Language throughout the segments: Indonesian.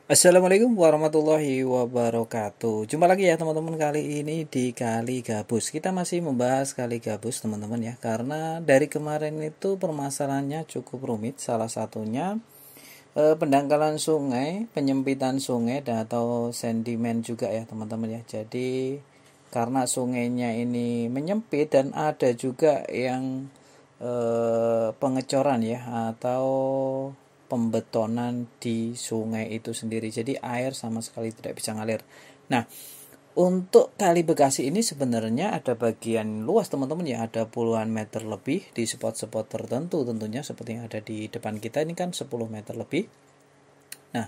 Assalamualaikum warahmatullahi wabarakatuh. Jumpa lagi ya teman-teman, kali ini di Kali Gabus. Kita masih membahas Kali Gabus teman-teman ya. Karena dari kemarin itu permasalahannya cukup rumit. Salah satunya pendangkalan sungai, penyempitan sungai dan atau sedimen juga ya teman-teman ya. Jadi karena sungainya ini menyempit dan ada juga yang pengecoran ya atau pembetonan di sungai itu sendiri. Jadi air sama sekali tidak bisa ngalir. Nah, untuk Kali Bekasi ini sebenarnya ada bagian luas teman-teman ya, ada puluhan meter lebih di spot-spot tertentu tentunya seperti yang ada di depan kita ini kan 10 meter lebih. Nah,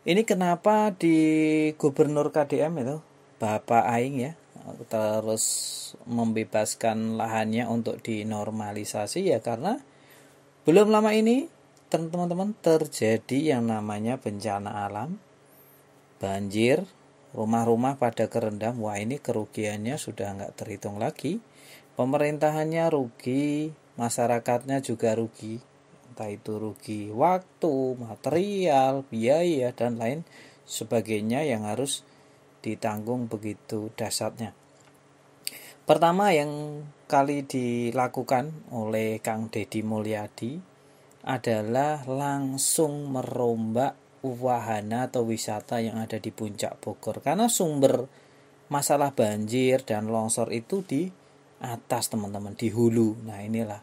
ini kenapa di Gubernur KDM itu Bapak Aing ya terus membebaskan lahannya untuk dinormalisasi ya karena belum lama ini teman-teman terjadi yang namanya bencana alam, banjir, rumah-rumah pada kerendam. Wah, ini kerugiannya sudah nggak terhitung lagi. Pemerintahannya rugi, masyarakatnya juga rugi. Entah itu rugi waktu, material, biaya, dan lain sebagainya yang harus ditanggung begitu dahsyatnya. Pertama yang kali dilakukan oleh Kang Deddy Mulyadi adalah langsung merombak wahana atau wisata yang ada di Puncak Bogor. Karena sumber masalah banjir dan longsor itu di atas teman-teman, di hulu. Nah inilah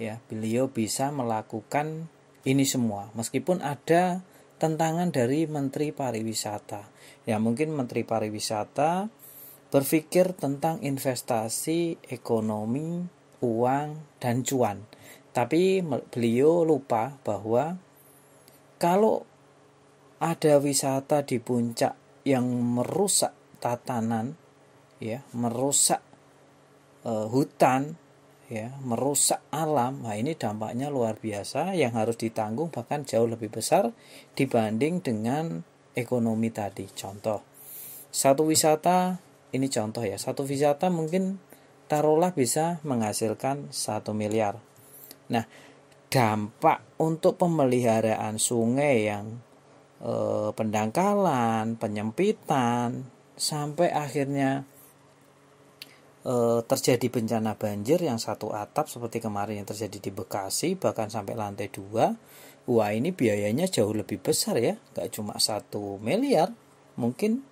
ya, beliau bisa melakukan ini semua meskipun ada tentangan dari Menteri Pariwisata. Ya mungkin Menteri Pariwisata berpikir tentang investasi, ekonomi, uang, dan cuan. Tapi beliau lupa bahwa kalau ada wisata di puncak yang merusak tatanan, ya, merusak hutan, ya, merusak alam, nah ini dampaknya luar biasa yang harus ditanggung bahkan jauh lebih besar dibanding dengan ekonomi tadi. Contoh, satu wisata ini contoh ya, satu wisata mungkin taruhlah bisa menghasilkan 1 miliar. Nah, dampak untuk pemeliharaan sungai yang pendangkalan, penyempitan, sampai akhirnya terjadi bencana banjir yang satu atap seperti kemarin yang terjadi di Bekasi, bahkan sampai lantai 2. Wah, ini biayanya jauh lebih besar ya, gak cuma 1 miliar, mungkin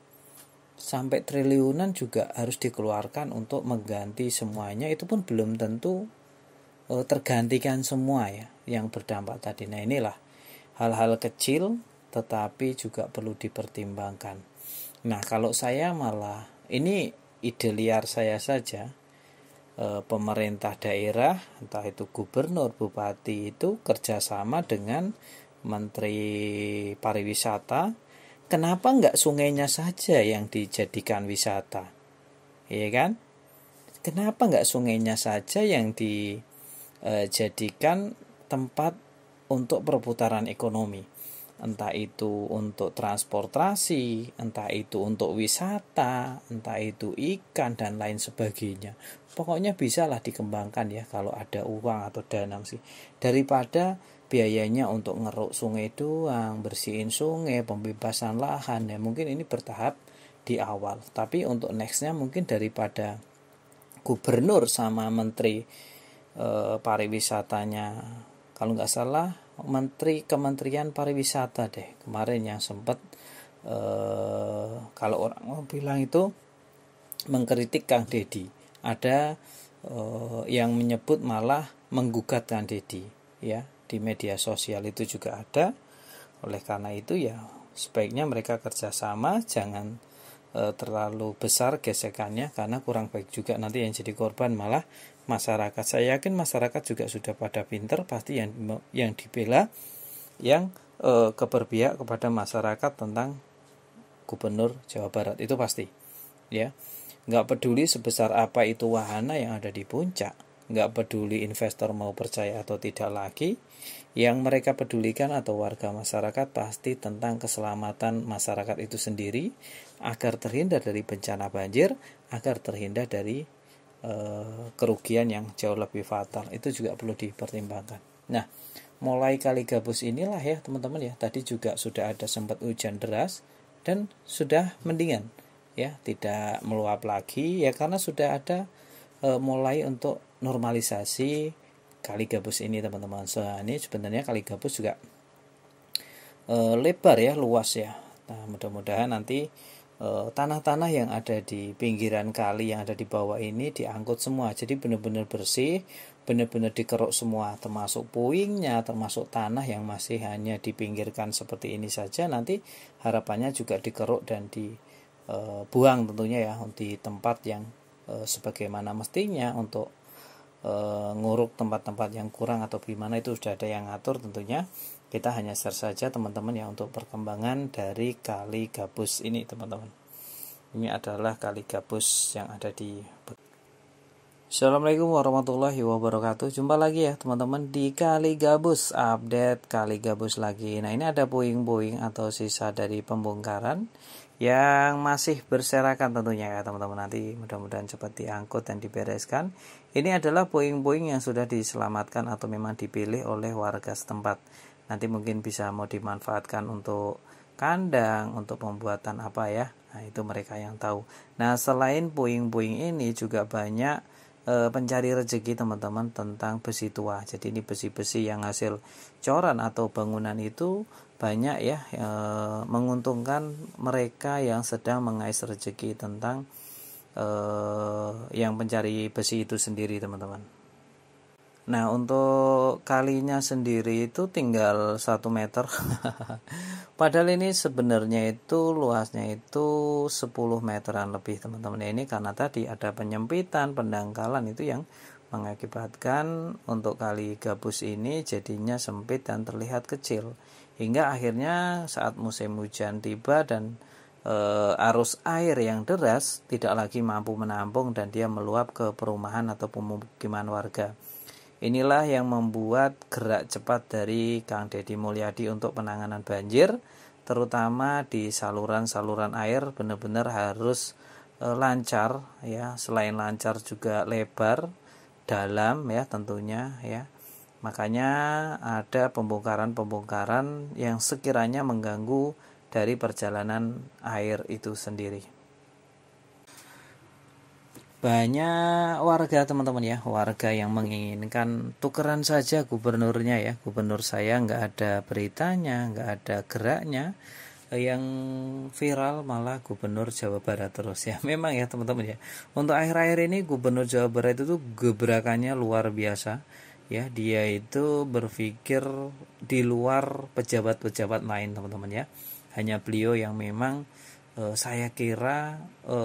sampai triliunan juga harus dikeluarkan untuk mengganti semuanya. Itu pun belum tentu tergantikan semua ya yang berdampak tadi. Nah inilah hal-hal kecil tetapi juga perlu dipertimbangkan. Nah kalau saya malah, ini ide liar saya saja, pemerintah daerah entah itu gubernur, bupati itu kerjasama dengan Menteri Pariwisata. Kenapa nggak sungainya saja yang dijadikan wisata? Iya kan? Kenapa nggak sungainya saja yang dijadikan tempat untuk perputaran ekonomi? Entah itu untuk transportasi, entah itu untuk wisata, entah itu ikan dan lain sebagainya. Pokoknya bisalah dikembangkan ya kalau ada uang atau dana sih. Daripada biayanya untuk ngeruk sungai doang, bersihin sungai, pembebasan lahan ya mungkin ini bertahap di awal. Tapi untuk nextnya mungkin daripada gubernur sama menteri pariwisatanya, kalau nggak salah menteri Kementerian Pariwisata deh kemarin yang sempat kalau orang bilang itu mengkritik Kang Deddy. Ada yang menyebut malah menggugat Kang Deddy ya, di media sosial itu juga ada. Oleh karena itu ya sebaiknya mereka kerjasama, jangan terlalu besar gesekannya karena kurang baik juga nanti yang jadi korban malah masyarakat. Saya yakin masyarakat juga sudah pada pinter, pasti yang dibela yang keberpihak kepada masyarakat tentang Gubernur Jawa Barat itu pasti ya. Nggak peduli sebesar apa itu wahana yang ada di puncak, nggak peduli investor mau percaya atau tidak lagi, yang mereka pedulikan atau warga masyarakat pasti tentang keselamatan masyarakat itu sendiri agar terhindar dari bencana banjir, agar terhindar dari kerugian yang jauh lebih fatal. Itu juga perlu dipertimbangkan. Nah, mulai kali gabus inilah ya teman-teman ya, tadi juga sudah ada sempat hujan deras dan sudah mendingan ya, tidak meluap lagi ya, karena sudah ada mulai untuk normalisasi kali gabus ini teman-teman. So, ini sebenarnya kali gabus juga lebar ya, luas ya. Nah, mudah-mudahan nanti tanah-tanah yang ada di pinggiran kali yang ada di bawah ini diangkut semua, jadi benar-benar bersih, benar-benar dikeruk semua, termasuk puingnya, termasuk tanah yang masih hanya dipinggirkan seperti ini saja, nanti harapannya juga dikeruk dan dibuang tentunya ya di tempat yang sebagaimana mestinya, untuk nguruk tempat-tempat yang kurang atau gimana itu sudah ada yang ngatur tentunya. Kita hanya share saja teman-teman ya untuk perkembangan dari kali gabus ini teman-teman. Ini adalah kali gabus yang ada di. Assalamualaikum warahmatullahi wabarakatuh. Jumpa lagi ya teman-teman di kali gabus, update kali gabus lagi. Nah, ini ada puing-puing atau sisa dari pembongkaran yang masih berserakan tentunya ya teman-teman. Nanti mudah-mudahan cepat diangkut dan dibereskan. Ini adalah puing-puing yang sudah diselamatkan atau memang dipilih oleh warga setempat. Nanti mungkin bisa mau dimanfaatkan untuk kandang, untuk pembuatan apa ya. Nah, itu mereka yang tahu. Nah, selain puing-puing ini juga banyak pencari rezeki teman-teman tentang besi tua. Jadi ini besi-besi yang hasil coran atau bangunan itu banyak ya menguntungkan mereka yang sedang mengais rezeki tentang yang pencari besi itu sendiri teman-teman. Nah, untuk kalinya sendiri itu tinggal 1 meter. Padahal ini sebenarnya itu luasnya itu 10 meteran lebih teman-teman. Ini karena tadi ada penyempitan, pendangkalan itu yang mengakibatkan untuk kali gabus ini jadinya sempit dan terlihat kecil. Hingga akhirnya saat musim hujan tiba dan arus air yang deras tidak lagi mampu menampung dan dia meluap ke perumahan atau pemukiman warga. Inilah yang membuat gerak cepat dari Kang Deddy Mulyadi untuk penanganan banjir, terutama di saluran-saluran air benar-benar harus lancar ya, selain lancar juga lebar, dalam ya tentunya ya. Makanya ada pembongkaran-pembongkaran yang sekiranya mengganggu dari perjalanan air itu sendiri. Banyak warga teman-teman ya, warga yang menginginkan tukeran saja gubernurnya ya. Gubernur saya nggak ada beritanya, nggak ada geraknya. Yang viral malah gubernur Jawa Barat terus ya. Memang ya teman-teman ya, untuk akhir-akhir ini gubernur Jawa Barat itu tuh gebrakannya luar biasa ya. Dia itu berpikir di luar pejabat-pejabat lain teman-teman ya. Hanya beliau yang memang saya kira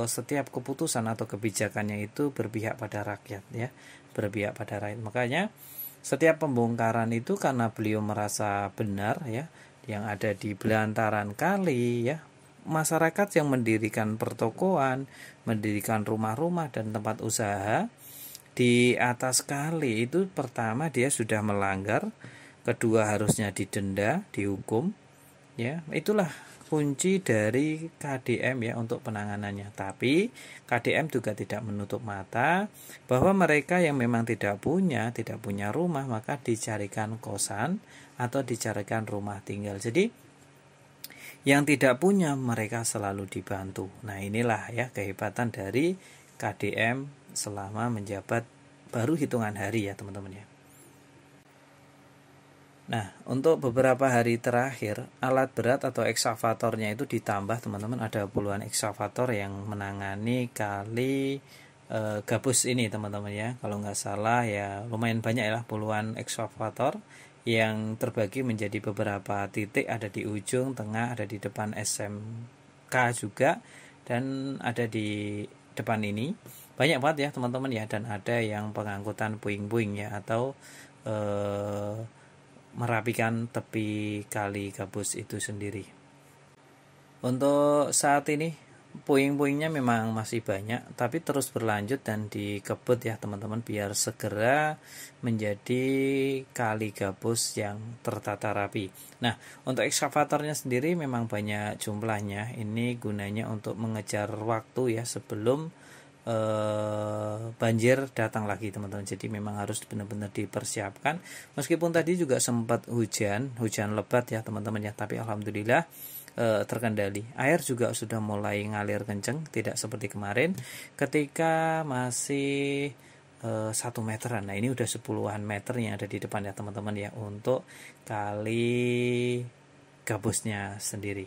setiap keputusan atau kebijakannya itu berpihak pada rakyat ya, berpihak pada rakyat. Makanya setiap pembongkaran itu karena beliau merasa benar ya, yang ada di belantaran kali ya, masyarakat yang mendirikan pertokoan, mendirikan rumah-rumah dan tempat usaha di atas kali itu, pertama dia sudah melanggar, kedua harusnya didenda, dihukum ya. Itulah kunci dari KDM ya untuk penanganannya. Tapi KDM juga tidak menutup mata bahwa mereka yang memang tidak punya rumah, maka dicarikan kosan atau dicarikan rumah tinggal. Jadi yang tidak punya mereka selalu dibantu. Nah, inilah ya kehebatan dari KDM selama menjabat baru hitungan hari ya teman-teman ya. Nah, untuk beberapa hari terakhir, alat berat atau ekskavatornya itu ditambah teman-teman. Ada puluhan ekskavator yang menangani kali gabus ini teman-teman ya. Kalau nggak salah ya lumayan banyak ya, puluhan ekskavator yang terbagi menjadi beberapa titik. Ada di ujung, tengah, ada di depan SMK juga, dan ada di depan ini. Banyak banget ya teman-teman ya. Dan ada yang pengangkutan puing-puing ya, atau merapikan tepi kali gabus itu sendiri. Untuk saat ini puing-puingnya memang masih banyak, tapi terus berlanjut dan dikebut ya teman-teman, biar segera menjadi kali gabus yang tertata rapi. Nah, untuk ekskavatornya sendiri memang banyak jumlahnya. Ini gunanya untuk mengejar waktu ya sebelum banjir datang lagi teman-teman. Jadi memang harus benar-benar dipersiapkan. Meskipun tadi juga sempat hujan lebat ya teman-teman ya, tapi alhamdulillah terkendali. Air juga sudah mulai ngalir kenceng, tidak seperti kemarin ketika masih 1 meteran. Nah ini udah 10-an meter yang ada di depan ya teman-teman ya, untuk kali gabusnya sendiri.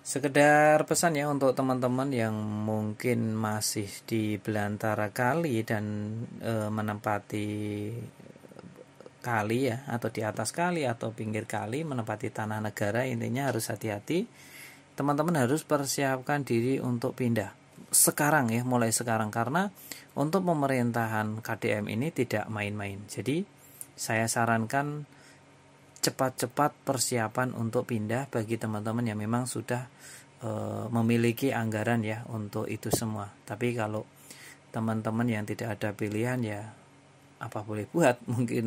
Sekedar pesan ya untuk teman-teman yang mungkin masih di belantara kali dan menempati kali ya, atau di atas kali atau pinggir kali, menempati tanah negara, intinya harus hati-hati. Teman-teman harus persiapkan diri untuk pindah sekarang ya, mulai sekarang, karena untuk pemerintahan KDM ini tidak main-main. Jadi saya sarankan cepat-cepat persiapan untuk pindah bagi teman-teman yang memang sudah memiliki anggaran ya untuk itu semua. Tapi kalau teman-teman yang tidak ada pilihan ya apa boleh buat, mungkin